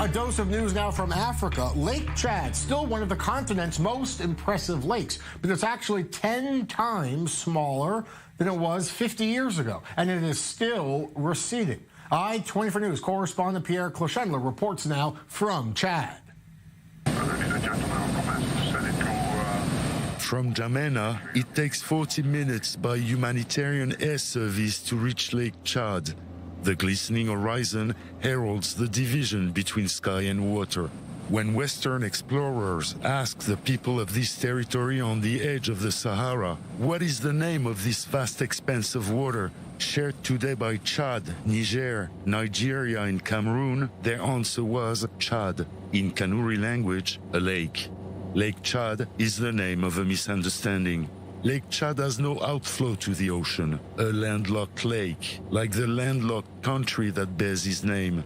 A dose of news now from Africa. Lake Chad, still one of the continent's most impressive lakes, but it's actually 10 times smaller than it was 50 years ago, and it is still receding. I-24 News correspondent Pierre Clochendler reports now from Chad. From N'Djamena, it takes 40 minutes by humanitarian air service to reach Lake Chad. The glistening horizon heralds the division between sky and water. When Western explorers asked the people of this territory on the edge of the Sahara, what is the name of this vast expanse of water, shared today by Chad, Niger, Nigeria, and Cameroon, their answer was Chad, in Kanuri language, a lake. Lake Chad is the name of a misunderstanding. Lake Chad has no outflow to the ocean, a landlocked lake, like the landlocked country that bears his name.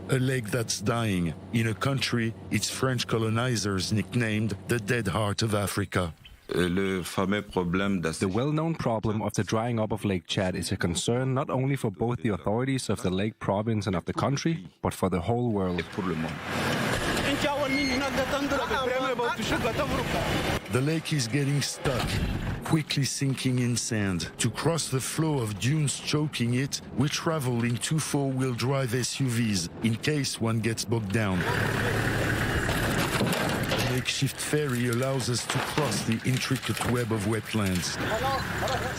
A lake that's dying, in a country its French colonizers nicknamed the Dead Heart of Africa. The well-known problem of the drying up of Lake Chad is a concern not only for both the authorities of the lake province and of the country, but for the whole world. The lake is getting stuck, quickly sinking in sand. To cross the flow of dunes choking it, we travel in 2 4-wheel drive SUVs in case one gets bogged down. A makeshift ferry allows us to cross the intricate web of wetlands.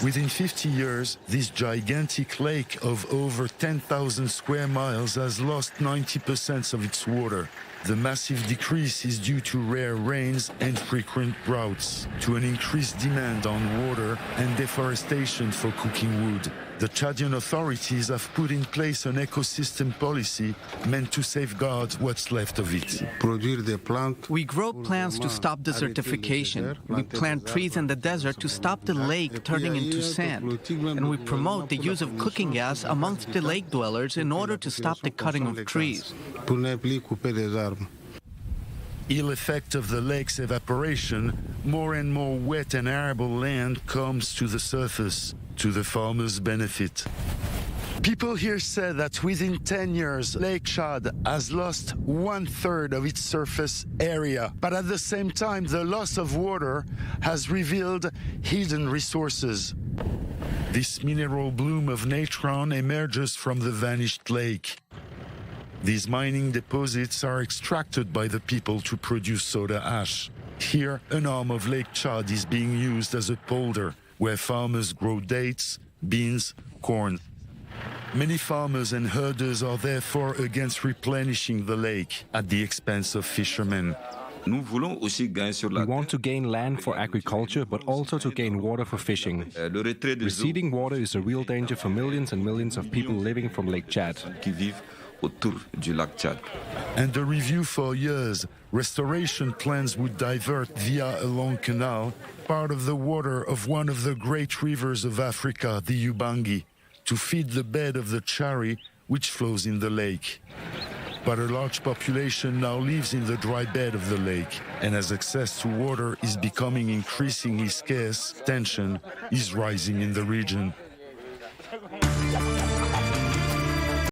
Within 50 years, this gigantic lake of over 10,000 square miles has lost 90% of its water. The massive decrease is due to rare rains and frequent droughts, to an increased demand on water and deforestation for cooking wood. The Chadian authorities have put in place an ecosystem policy meant to safeguard what's left of it. We grow plants to stop desertification. We plant trees in the desert to stop the lake turning into sand. And we promote the use of cooking gas amongst the lake dwellers in order to stop the cutting of trees. Ill effect of the lake's evaporation, more and more wet and arable land comes to the surface, to the farmers' benefit. People here say that within 10 years, Lake Chad has lost 1/3 of its surface area. But at the same time, the loss of water has revealed hidden resources. This mineral bloom of natron emerges from the vanished lake. These mining deposits are extracted by the people to produce soda ash. Here, an arm of Lake Chad is being used as a polder, where farmers grow dates, beans, corn. Many farmers and herders are therefore against replenishing the lake at the expense of fishermen. We want to gain land for agriculture, but also to gain water for fishing. Receding water is a real danger for millions and millions of people living from Lake Chad. Under review for years, restoration plans would divert via a long canal part of the water of one of the great rivers of Africa, the Ubangi, to feed the bed of the Chari, which flows in the lake. But a large population now lives in the dry bed of the lake, and as access to water is becoming increasingly scarce, tension is rising in the region.